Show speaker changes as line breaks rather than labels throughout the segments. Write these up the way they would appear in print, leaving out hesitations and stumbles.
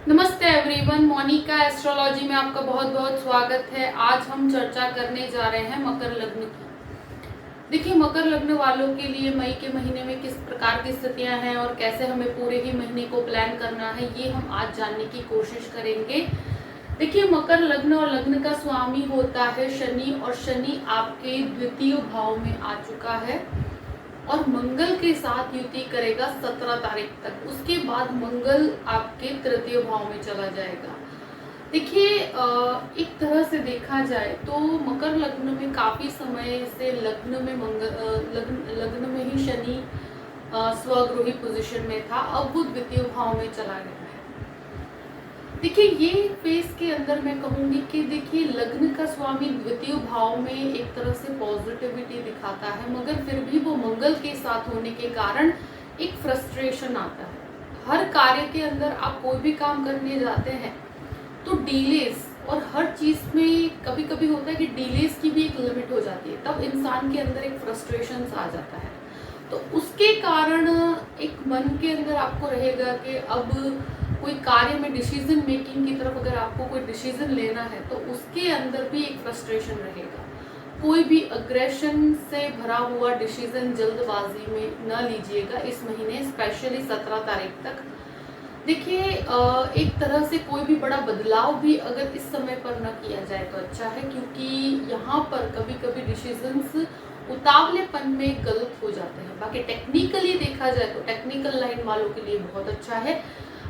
नमस्ते everyone, Monika astrology में आपका बहुत बहुत स्वागत है। आज हम चर्चा करने जा रहे हैं मकर लग्न की। देखिए, मकर लग्न वालों के लिए मई के महीने में किस प्रकार की स्थितियां हैं और कैसे हमें पूरे ही महीने को प्लान करना है, ये हम आज जानने की कोशिश करेंगे। देखिए, मकर लग्न और लग्न का स्वामी होता है शनि, और शनि आपके द्वितीय भाव में आ चुका है और मंगल के साथ युति करेगा 17 तारीख तक। उसके बाद मंगल आपके तृतीय भाव में चला जाएगा। देखिए, एक तरह से देखा जाए तो मकर लग्न में काफी समय से लग्न में लग्न में ही शनि स्वगृही पोजीशन में था, अब वो द्वितीय भाव में चला गया है। देखिए, ये फेज के अंदर मैं कहूंगी कि देखिए, लग्न का स्वामी द्वितीय भाव में एक तरह से पॉजिटिविटी दिखाता है, मगर फिर भी वो मंगल के साथ होने के कारण एक फ्रस्ट्रेशन आता है। हर कार्य के अंदर आप कोई भी काम करने जाते हैं तो डिलेस, और हर चीज में कभी कभी होता है कि डिलेस की भी एक लिमिट हो जाती है, तब इंसान के अंदर एक फ्रस्ट्रेशन आ जाता है। तो उसके कारण एक मन के अंदर आपको रहेगा कि अब कोई कार्य में डिसीजन मेकिंग की तरफ अगर आपको कोई डिसीजन लेना है तो उसके अंदर भी एक फ्रस्ट्रेशन रहेगा। कोई भी अग्रेशन से भरा हुआ डिसीजन जल्दबाजी में न लीजिएगा इस महीने, स्पेशली 17 तारीख तक। देखिए, एक तरह से कोई भी बड़ा बदलाव भी अगर इस समय पर न किया जाए तो अच्छा है, क्योंकि यहाँ पर कभी कभी डिसीजंस उतावलेपन में गलत हो जाते हैं। बाकी टेक्निकली देखा जाए तो टेक्निकल लाइन वालों के लिए बहुत अच्छा है।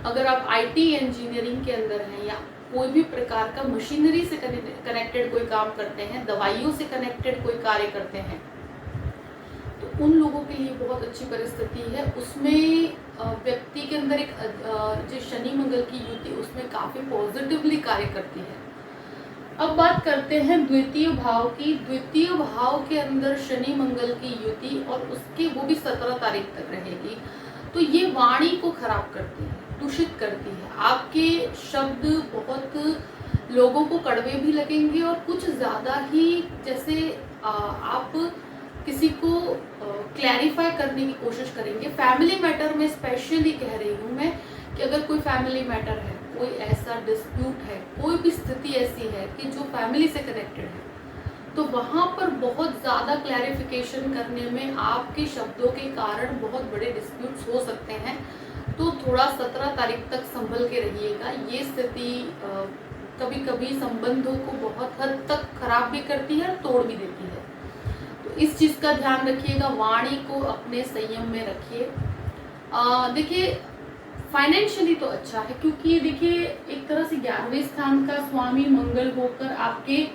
अगर आप आईटी इंजीनियरिंग के अंदर हैं या कोई भी प्रकार का मशीनरी से कनेक्टेड कोई काम करते हैं, दवाइयों से कनेक्टेड कोई कार्य करते हैं, तो उन लोगों के लिए बहुत अच्छी परिस्थिति है। उसमें व्यक्ति के अंदर एक जो शनि मंगल की युति उसमें काफी पॉजिटिवली कार्य करती है। अब बात करते हैं द्वितीय भाव की। द्वितीय भाव के अंदर शनि मंगल की युति, और उसके वो भी 17 तारीख तक रहेगी, तो ये वाणी को खराब करती है, दूषित करती है। आपके शब्द बहुत लोगों को कड़वे भी लगेंगे और कुछ ज्यादा ही, जैसे आप किसी को क्लैरिफाई करने की कोशिश करेंगे। फैमिली मैटर में स्पेशली कह रही हूँ मैं कि अगर कोई फैमिली मैटर है, कोई ऐसा डिस्प्यूट है, कोई भी स्थिति ऐसी है कि जो फैमिली से कनेक्टेड है, तो वहां पर बहुत ज्यादा क्लैरिफिकेशन करने में आपके शब्दों के कारण बहुत बड़े डिस्प्यूट्स हो सकते हैं। तो थोड़ा 17 तारीख तक संभल के रहिएगा। ये स्थिति कभी कभी संबंधों को बहुत हद तक खराब भी करती है, तोड़ भी देती है। तो इस चीज का ध्यान रखिएगा, वाणी को अपने संयम में रखिए। देखिए, फाइनेंशियली तो अच्छा है, क्योंकि देखिए एक तरह से 11वें स्थान का स्वामी मंगल होकर आपके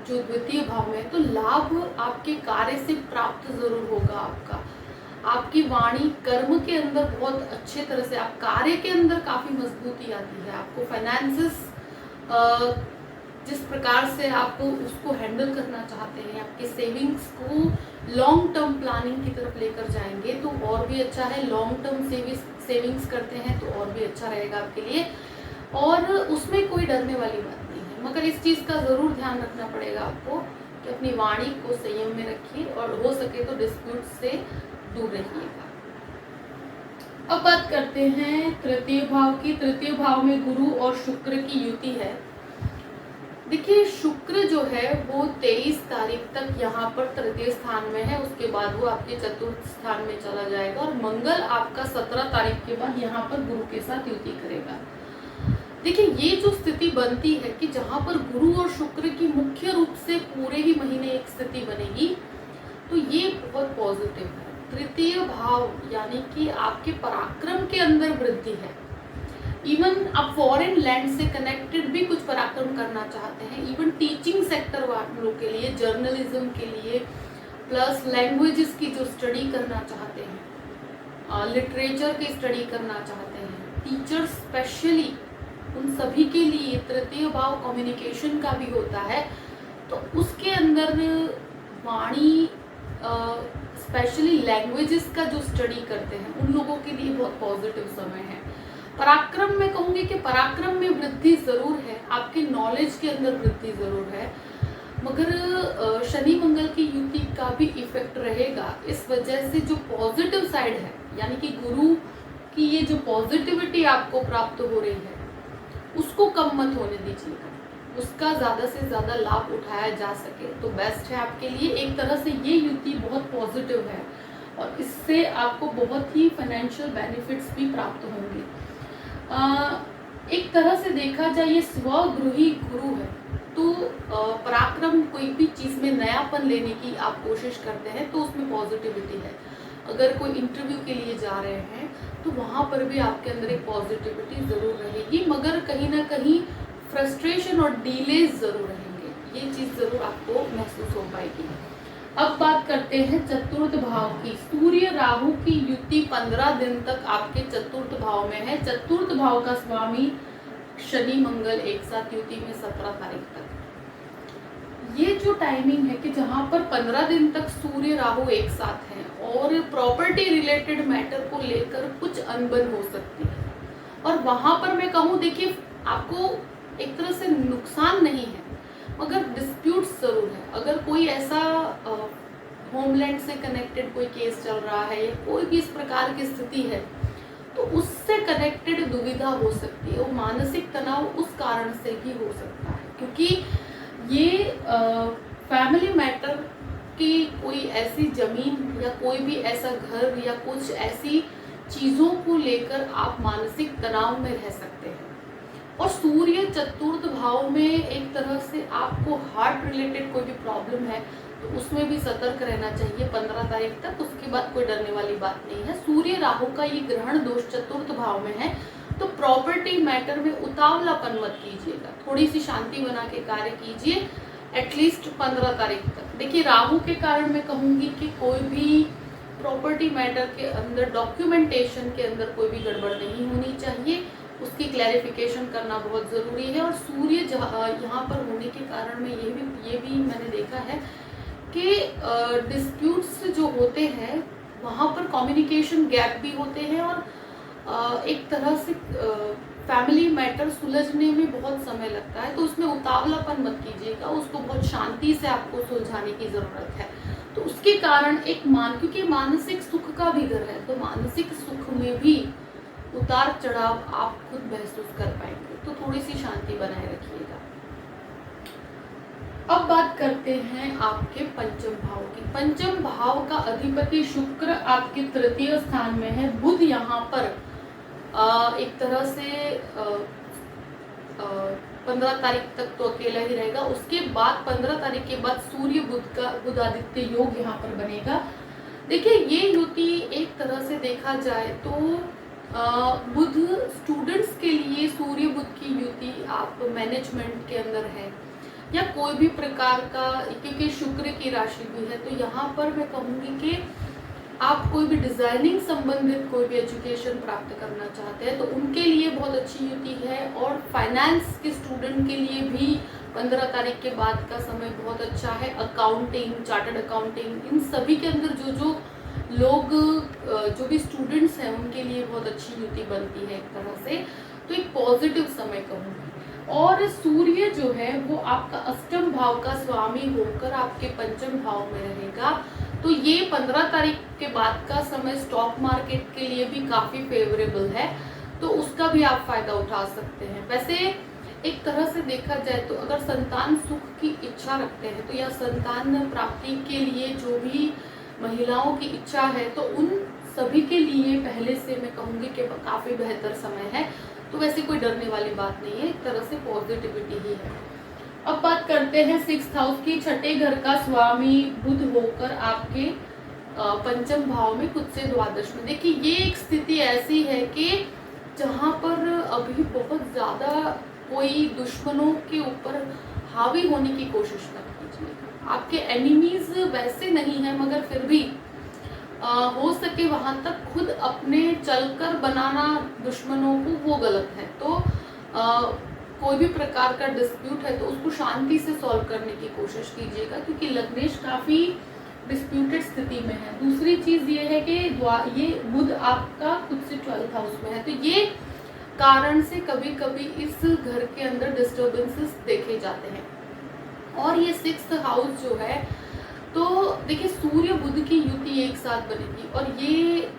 जो द्वितीय भाव में है, तो लाभ आपके कार्य से प्राप्त जरूर होगा। आपकी वाणी कर्म के अंदर बहुत अच्छे तरह से, आप कार्य के अंदर काफी मजबूती आती है। आपको फाइनेंसेस जिस प्रकार से आप उसको हैंडल करना चाहते हैं, आपके सेविंग्स को लॉन्ग टर्म प्लानिंग की तरफ लेकर जाएंगे तो और भी अच्छा है। लॉन्ग टर्म सेविंग्स करते हैं तो और भी अच्छा रहेगा आपके लिए, और उसमें कोई डरने वाली बात नहीं है। मगर इस चीज का जरूर ध्यान रखना पड़ेगा आपको कि अपनी वाणी को संयम में रखिए और हो सके तो डिस्प्यूट से दूर रहिएगा। अब बात करते हैं तृतीय भाव की। तृतीय भाव में गुरु और शुक्र की युति है। देखिए, शुक्र जो है वो 23 तारीख तक यहाँ पर तृतीय स्थान में है, उसके बाद वो आपके चतुर्थ स्थान में चला जाएगा, और मंगल आपका 17 तारीख के बाद यहाँ पर गुरु के साथ युति करेगा। देखिए, ये जो स्थिति बनती है कि जहाँ पर गुरु और शुक्र की मुख्य रूप से पूरे ही महीने एक स्थिति बनेगी, तो ये बहुत पॉजिटिव है। तृतीय भाव यानी कि आपके पराक्रम के अंदर वृद्धि है। इवन आप फॉरेन लैंड से कनेक्टेड भी कुछ पराक्रम करना चाहते हैं, इवन टीचिंग सेक्टर वालों के लिए, जर्नलिज्म के लिए, प्लस लैंग्वेजेस की जो स्टडी करना चाहते हैं, लिटरेचर की स्टडी करना चाहते हैं, टीचर्स स्पेशली, उन सभी के लिए तृतीय भाव कम्युनिकेशन का भी होता है। तो उसके अंदर वाणी, स्पेशली लैंग्वेजेस का जो स्टडी करते हैं उन लोगों के लिए बहुत पॉजिटिव समय है। पराक्रम में कहूंगी कि पराक्रम में वृद्धि जरूर है, आपके नॉलेज के अंदर वृद्धि जरूर है, मगर शनि मंगल की युति का भी इफेक्ट रहेगा। इस वजह से जो पॉजिटिव साइड है, यानी कि गुरु कि ये जो पॉजिटिविटी आपको प्राप्त हो रही है उसको कम मत होने दीजिएगा, उसका ज़्यादा से ज़्यादा लाभ उठाया जा सके तो बेस्ट है आपके लिए। एक तरह से ये युति बहुत पॉजिटिव है और इससे आपको बहुत ही फाइनेंशियल बेनिफिट्स भी प्राप्त होंगे। एक तरह से देखा जाए ये स्वगृही गुरु है, तो पराक्रम कोई भी चीज़ में नयापन लेने की आप कोशिश करते हैं तो उसमें पॉजिटिविटी है। अगर कोई इंटरव्यू के लिए जा रहे हैं तो वहाँ पर भी आपके अंदर एक पॉजिटिविटी ज़रूर रहेगी, मगर कहीं ना कहीं फ्रस्ट्रेशन और डिलेज ज़रूर रहेंगे, ये चीज़ ज़रूर आपको महसूस हो पाएगी। अब बात करते हैं चतुर्थ भाव की। सूर्य राहु की युति 15 दिन तक आपके चतुर्थ भाव में है। चतुर्थ भाव का स्वामी शनि मंगल एक साथ युति में 17 तारीख तक। ये जो टाइमिंग है कि जहां पर 15 दिन तक सूर्य राहु एक साथ हैं और प्रॉपर्टी रिलेटेड मैटर को लेकर कुछ अनबन हो सकती है, और वहां पर मैं कहूँ देखिए आपको एक तरह से नुकसान नहीं है मगर डिस्प्यूट्स जरूर है। अगर कोई ऐसा होमलैंड से कनेक्टेड कोई केस चल रहा है या कोई भी इस प्रकार की स्थिति है तो उससे कनेक्टेड दुविधा हो सकती है, वो मानसिक तनाव उस कारण से भी हो सकता है, क्योंकि ये फैमिली मैटर की कोई ऐसी जमीन या कोई भी ऐसा घर या कुछ ऐसी चीज़ों को लेकर आप मानसिक तनाव में रह सकते हैं। और सूर्य चतुर्थ भाव में एक तरह से आपको हार्ट रिलेटेड कोई भी प्रॉब्लम है तो उसमें भी सतर्क रहना चाहिए 15 तारीख तक, उसके बाद कोई डरने वाली बात नहीं है। सूर्य राहु का ये ग्रहण दोष चतुर्थ भाव में है तो प्रॉपर्टी मैटर में उतावलापन मत कीजिएगा, थोड़ी सी शांति बना के कार्य कीजिए एटलीस्ट 15 तारीख तक। देखिए राहु के कारण मैं कहूँगी कि कोई भी प्रॉपर्टी मैटर के अंदर डॉक्यूमेंटेशन के अंदर कोई भी गड़बड़ नहीं होनी चाहिए, उसकी क्लैरिफिकेशन करना बहुत ज़रूरी है। और सूर्य यहाँ पर होने के कारण में ये भी मैंने देखा है कि डिस्प्यूट्स जो होते हैं वहाँ पर कम्युनिकेशन गैप भी होते हैं और एक तरह से फैमिली मैटर सुलझने में बहुत समय लगता है, तो उसमें उतावलापन मत कीजिएगा, उसको बहुत शांति से आपको सुलझाने की ज़रूरत है। तो उसके कारण क्योंकि मानसिक सुख का भी घर है तो मानसिक सुख में भी उतार चढ़ाव आप खुद महसूस कर पाएंगे, तो थोड़ी सी शांति बनाए रखिएगा। अब बात करते हैं आपके पंचम भाव की। पंचम भाव का अधिपति शुक्र आपके तृतीय स्थान में है। बुध यहाँ पर एक तरह से 15 तारीख तक तो अकेला ही रहेगा, उसके बाद 15 तारीख के बाद सूर्य बुध आदित्य योग यहाँ पर बनेगा। देखिए ये युति एक तरह से देखा जाए तो बुध स्टूडेंट्स के लिए सूर्य बुध की युति आप मैनेजमेंट के अंदर है या कोई भी प्रकार का, क्योंकि शुक्र की राशि भी है तो यहाँ पर मैं कहूँगी कि आप कोई भी डिजाइनिंग संबंधित कोई भी एजुकेशन प्राप्त करना चाहते हैं तो उनके लिए बहुत अच्छी युति है। और फाइनेंस के स्टूडेंट के लिए भी 15 तारीख के बाद का समय बहुत अच्छा है। अकाउंटिंग, चार्टर्ड अकाउंटिंग, इन सभी के अंदर जो लोग जो भी स्टूडेंट्स हैं उनके लिए बहुत अच्छी युति बनती है एक तरह से, तो एक पॉजिटिव समय कहूँगी। और सूर्य जो है वो आपका अष्टम भाव का स्वामी होकर आपके पंचम भाव में रहेगा, तो ये 15 तारीख के बाद का समय स्टॉक मार्केट के लिए भी काफ़ी फेवरेबल है, तो उसका भी आप फायदा उठा सकते हैं। वैसे एक तरह से देखा जाए तो अगर संतान सुख की इच्छा रखते हैं तो या संतान प्राप्ति के लिए जो भी महिलाओं की इच्छा है तो उन सभी के लिए पहले से मैं कहूँगी कि काफ़ी बेहतर समय है, तो वैसे कोई डरने वाली बात नहीं है, एक तरह से पॉजिटिविटी ही है। अब बात करते हैं 6th हाउस की। छठे घर का स्वामी बुध होकर आपके पंचम भाव में खुद से द्वादश में। देखिए ये एक स्थिति ऐसी है कि जहाँ पर अभी बहुत ज़्यादा कोई दुश्मनों के ऊपर हावी होने की कोशिश मत कीजिएगा। आपके एनिमीज वैसे नहीं है मगर फिर भी हो सके वहाँ तक खुद अपने चलकर बनाना दुश्मनों को वो गलत है। तो कोई भी प्रकार का डिस्प्यूट है तो उसको शांति से सॉल्व करने की कोशिश कीजिएगा, क्योंकि लग्नेश काफ़ी डिस्प्यूटेड स्थिति में है। दूसरी चीज़ ये है कि ये बुध आपका खुद से 12th हाउस में है, तो ये कारण से कभी कभी इस घर के अंदर डिस्टर्बेंसेस देखे जाते हैं। और ये 6th हाउस जो है तो देखिए सूर्य बुध की युति एक साथ बनेगी और ये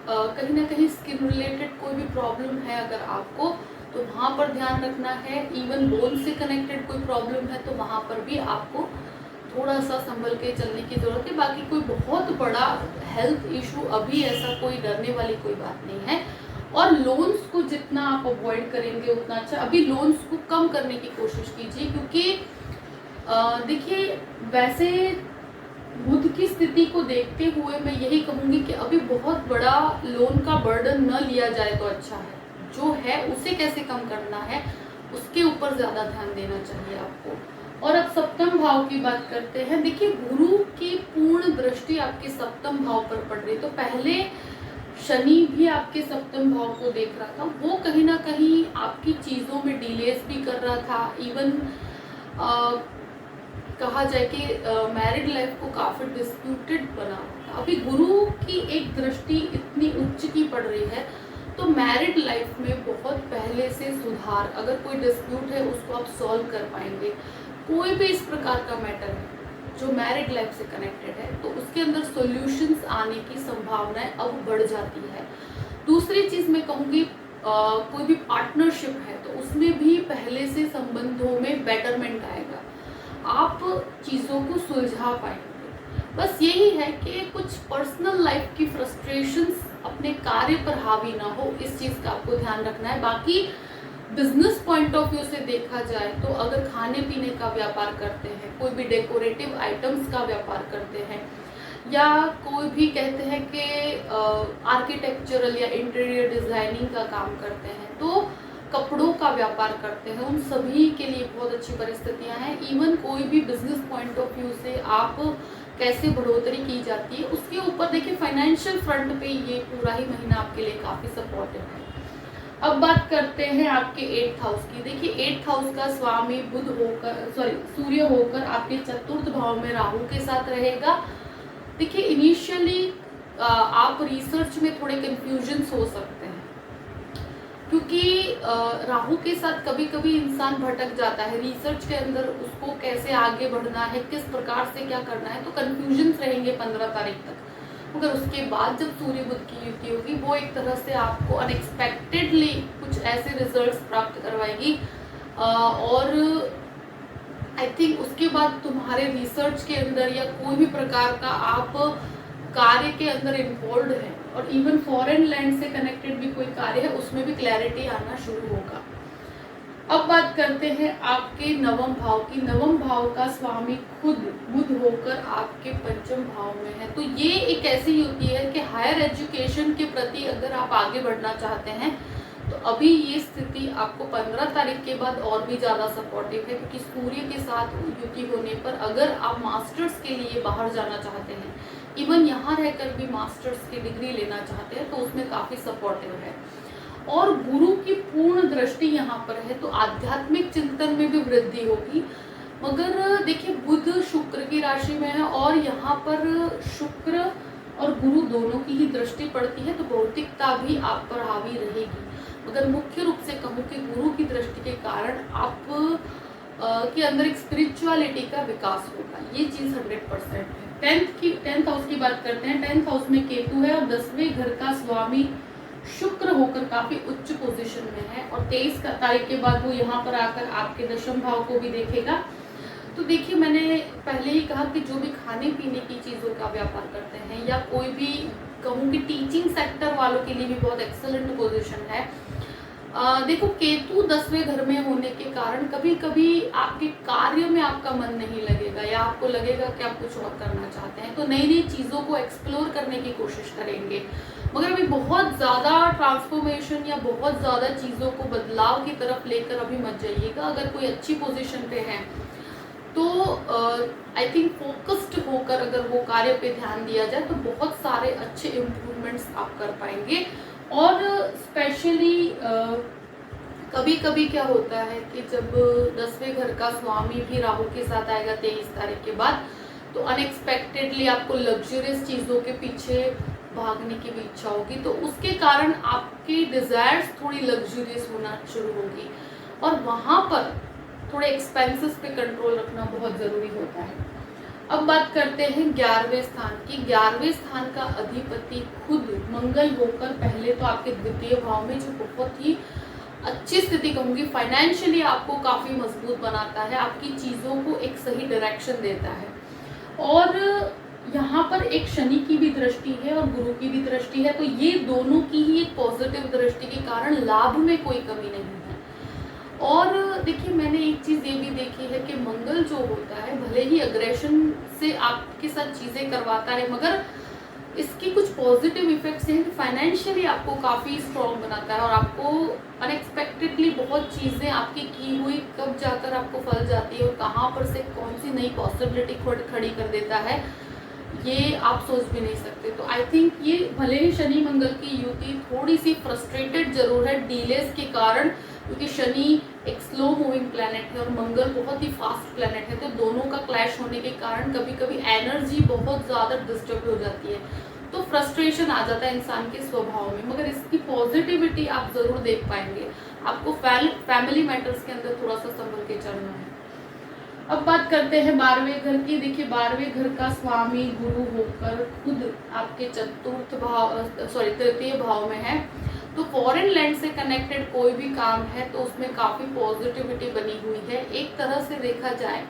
कहीं ना कहीं स्किन रिलेटेड कोई भी प्रॉब्लम है अगर आपको, तो वहाँ पर ध्यान रखना है। इवन बोन से कनेक्टेड कोई प्रॉब्लम है तो वहाँ पर भी आपको थोड़ा सा संभल के चलने की ज़रूरत है। बाकी कोई बहुत बड़ा हेल्थ इशू अभी ऐसा कोई डरने वाली कोई बात नहीं है। और लोन्स को जितना आप अवॉइड करेंगे उतना अच्छा। अभी लोन्स को कम करने की कोशिश कीजिए, क्योंकि देखिए वैसे बुध की स्थिति को देखते हुए मैं यही कहूँगी कि अभी बहुत बड़ा लोन का बर्डन न लिया जाए तो अच्छा है। जो है उसे कैसे कम करना है उसके ऊपर ज़्यादा ध्यान देना चाहिए आपको। और अब सप्तम भाव की बात करते हैं। देखिए गुरु की पूर्ण दृष्टि आपके सप्तम भाव पर पड़ रही, तो पहले शनि भी आपके सप्तम भाव को देख रहा था, वो कहीं ना कहीं आपकी चीज़ों में डिलेस भी कर रहा था। इवन कहा जाए कि मैरिड लाइफ को काफ़ी डिस्प्यूटेड बना हुआ था। अभी गुरु की एक दृष्टि इतनी उच्च की पड़ रही है तो मैरिड लाइफ में बहुत पहले से सुधार, अगर कोई डिस्प्यूट है उसको आप सॉल्व कर पाएंगे। कोई भी इस प्रकार का मैटर है जो मैरिड लाइफ से कनेक्टेड है तो उसके अंदर सॉल्यूशंस आने की संभावनाएं अब बढ़ जाती है। दूसरी चीज़ मैं कहूँगी कोई भी पार्टनरशिप है तो उसमें भी पहले से संबंधों में बेटरमेंट आएगा, आप चीज़ों को सुलझा पाएंगे। बस यही है कि कुछ पर्सनल लाइफ की फ्रस्ट्रेशंस अपने कार्य पर हावी ना हो, इस चीज़ का आपको ध्यान रखना है। बाकी बिजनेस पॉइंट ऑफ व्यू से देखा जाए तो अगर खाने पीने का व्यापार करते हैं, कोई भी डेकोरेटिव आइटम्स का व्यापार करते हैं, या कोई भी कहते हैं कि आर्किटेक्चरल या इंटीरियर डिज़ाइनिंग का काम करते हैं, तो कपड़ों का व्यापार करते हैं, उन सभी के लिए बहुत अच्छी परिस्थितियां हैं। इवन कोई भी बिजनेस पॉइंट ऑफ व्यू से आप कैसे बढ़ोतरी की जाती है उसके ऊपर देखिए फाइनेंशियल फ्रंट पे ये पूरा ही महीना आपके लिए काफ़ी सपोर्टिव है। अब बात करते हैं आपके 8th हाउस की। देखिए 8th हाउस का स्वामी बुध होकर सूर्य होकर आपके चतुर्थ भाव में राहु के साथ रहेगा। देखिए इनिशियली आप रिसर्च में थोड़े कंफ्यूजन्स हो सकते हैं, क्योंकि राहु के साथ कभी कभी इंसान भटक जाता है रिसर्च के अंदर, उसको कैसे आगे बढ़ना है, किस प्रकार से क्या करना है, तो कंफ्यूजन्स रहेंगे 15 तारीख तक। मगर उसके बाद जब सूर्य बुध की युति होगी वो एक तरह से आपको अनएक्सपेक्टेडली कुछ ऐसे रिजल्ट्स प्राप्त करवाएगी और आई थिंक उसके बाद तुम्हारे रिसर्च के अंदर या कोई भी प्रकार का आप कार्य के अंदर इन्वॉल्व है और इवन फॉरेन लैंड से कनेक्टेड भी कोई कार्य है उसमें भी क्लैरिटी आना शुरू होगा। अब बात करते हैं आपके नवम भाव की। नवम भाव का स्वामी खुद बुध होकर आपके पंचम भाव में है, तो ये एक ऐसी युति है कि हायर एजुकेशन के प्रति अगर आप आगे बढ़ना चाहते हैं तो अभी ये स्थिति आपको 15 तारीख के बाद और भी ज़्यादा सपोर्टिव है, क्योंकि सूर्य के साथ युति होने पर अगर आप मास्टर्स के लिए बाहर जाना चाहते हैं, इवन यहाँ रहकर भी मास्टर्स की डिग्री लेना चाहते हैं, तो उसमें काफ़ी सपोर्टिव है। और गुरु की पूर्ण दृष्टि यहाँ पर है तो आध्यात्मिक चिंतन में भी वृद्धि होगी। मगर देखिए बुध शुक्र की राशि में है और यहाँ पर शुक्र और गुरु दोनों की ही दृष्टि पड़ती है, तो भौतिकता भी आप पर हावी रहेगी। मगर मुख्य रूप से कहूँ कि गुरु की दृष्टि के कारण आप के अंदर एक स्पिरिचुअलिटी का विकास होगा, ये चीज़ 100% है। 10th हाउस की बात करते हैं। 10th हाउस में केतु है और 10वें घर का स्वामी शुक्र होकर काफी उच्च पोजीशन में है और 23 तारीख के बाद वो यहाँ पर आकर आपके दशम भाव को भी देखेगा। तो देखिए मैंने पहले ही कहा कि जो भी खाने पीने की चीज़ों का व्यापार करते हैं या कोई भी कहूँ कि टीचिंग सेक्टर वालों के लिए भी बहुत एक्सेलेंट पोजीशन है। देखो केतु 10वें घर में होने के कारण कभी कभी आपके कार्य में आपका मन नहीं लगेगा या आपको लगेगा कि आप कुछ और करना चाहते हैं, तो नई नई चीज़ों को एक्सप्लोर करने की कोशिश करेंगे। मगर अभी बहुत ज़्यादा ट्रांसफॉर्मेशन या बहुत ज़्यादा चीज़ों को बदलाव की तरफ लेकर अभी मत जाइएगा। अगर कोई अच्छी पोजीशन पे है तो आई थिंक फोकस्ड होकर अगर वो कार्य पे ध्यान दिया जाए तो बहुत सारे अच्छे इम्प्रूवमेंट्स आप कर पाएंगे। और स्पेशली कभी कभी क्या होता है कि जब 10वें घर का स्वामी भी राहु के साथ आएगा 23 तारीख के बाद, तो अनएक्सपेक्टेडली आपको लग्जरियस चीज़ों के पीछे भागने की भी इच्छा होगी, तो उसके कारण आपकी डिज़ायर्स थोड़ी लग्जरियस होना शुरू होगी और वहाँ पर थोड़े एक्सपेंसेस पे कंट्रोल रखना बहुत ज़रूरी होता है। अब बात करते हैं 11वें स्थान की। 11वें स्थान का अधिपति खुद मंगल होकर पहले तो आपके द्वितीय भाव में, जो बहुत ही अच्छी स्थिति कहूंगी, फाइनेंशियली आपको काफी मजबूत बनाता है, आपकी चीजों को एक सही डायरेक्शन देता है। और यहाँ पर एक शनि की भी दृष्टि है और गुरु की भी दृष्टि है, तो ये दोनों की ही एक पॉजिटिव दृष्टि के कारण लाभ में कोई कमी नहीं है। और देखिए, मैंने एक चीज ये भी देखी है कि मंगल जो होता है, भले ही अग्रेशन से आपके साथ चीजें करवाता है, मगर इसकी कुछ पॉजिटिव इफेक्ट्स हैं कि फाइनेंशियली आपको काफी स्ट्रॉन्ग बनाता है और आपको अनएक्सपेक्टेडली बहुत चीजें आपकी की हुई कब जाकर आपको फल जाती है और कहाँ पर से कौन सी नई पॉसिबिलिटी खड़ी कर देता है, ये आप सोच भी नहीं सकते। तो आई थिंक ये भले ही शनि मंगल की युति थोड़ी सी फ्रस्ट्रेटेड जरूर है डिलेस के कारण, क्योंकि शनि एक स्लो मूविंग प्लैनेट है और मंगल बहुत ही फास्ट प्लैनेट है, तो दोनों का क्लैश होने के कारण कभी कभी एनर्जी बहुत ज़्यादा डिस्टर्ब हो जाती है, तो फ्रस्ट्रेशन आ जाता है इंसान के स्वभाव में। मगर इसकी पॉजिटिविटी आप ज़रूर देख पाएंगे। आपको फैमिली मैटर्स के अंदर थोड़ा सा संभल के चलना है। अब बात करते हैं 12वें घर की। देखिए, 12वें घर का स्वामी गुरु होकर खुद आपके तृतीय भाव में है, तो फॉरेन लैंड से कनेक्टेड कोई भी काम है तो उसमें काफ़ी पॉजिटिविटी बनी हुई है। एक तरह से देखा जाए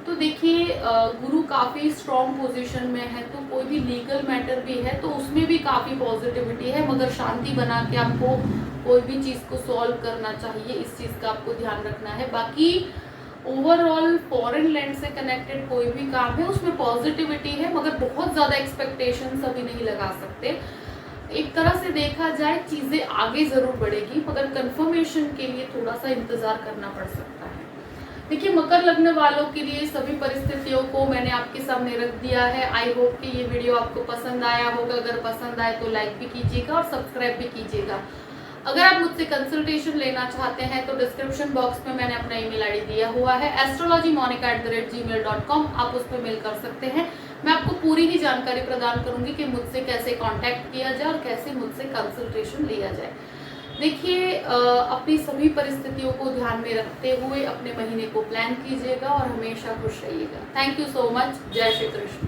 तो देखिए, गुरु काफ़ी स्ट्रॉन्ग पोजीशन में है, तो कोई भी लीगल मैटर भी है तो उसमें भी काफ़ी पॉजिटिविटी है, मगर शांति बना के आपको कोई भी चीज़ को सॉल्व करना चाहिए, इस चीज़ का आपको ध्यान रखना है। बाकी ओवरऑल फॉरेन लैंड से कनेक्टेड कोई भी काम है उसमें पॉजिटिविटी है, मगर बहुत ज़्यादा एक्सपेक्टेशंस अभी नहीं लगा सकते। एक तरह से देखा जाए चीज़ें आगे ज़रूर बढ़ेगी, मगर कंफर्मेशन के लिए थोड़ा सा इंतज़ार करना पड़ सकता है। देखिए, मकर लग्न वालों के लिए सभी परिस्थितियों को मैंने आपके सामने रख दिया है। आई होप कि ये वीडियो आपको पसंद आया होगा। अगर पसंद आए तो लाइक भी कीजिएगा और सब्सक्राइब भी कीजिएगा। अगर आप मुझसे कंसल्टेशन लेना चाहते हैं तो डिस्क्रिप्शन बॉक्स में मैंने अपना ईमेल आईडी दिया हुआ है astrologymonica@gmail.com, आप उस पर मेल कर सकते हैं। मैं आपको पूरी ही जानकारी प्रदान करूंगी कि मुझसे कैसे कांटेक्ट किया जाए और कैसे मुझसे कंसल्टेशन लिया जाए। देखिए, अपनी सभी परिस्थितियों को ध्यान में रखते हुए अपने महीने को प्लान कीजिएगा और हमेशा खुश रहिएगा। Thank you so much. जय श्री कृष्ण।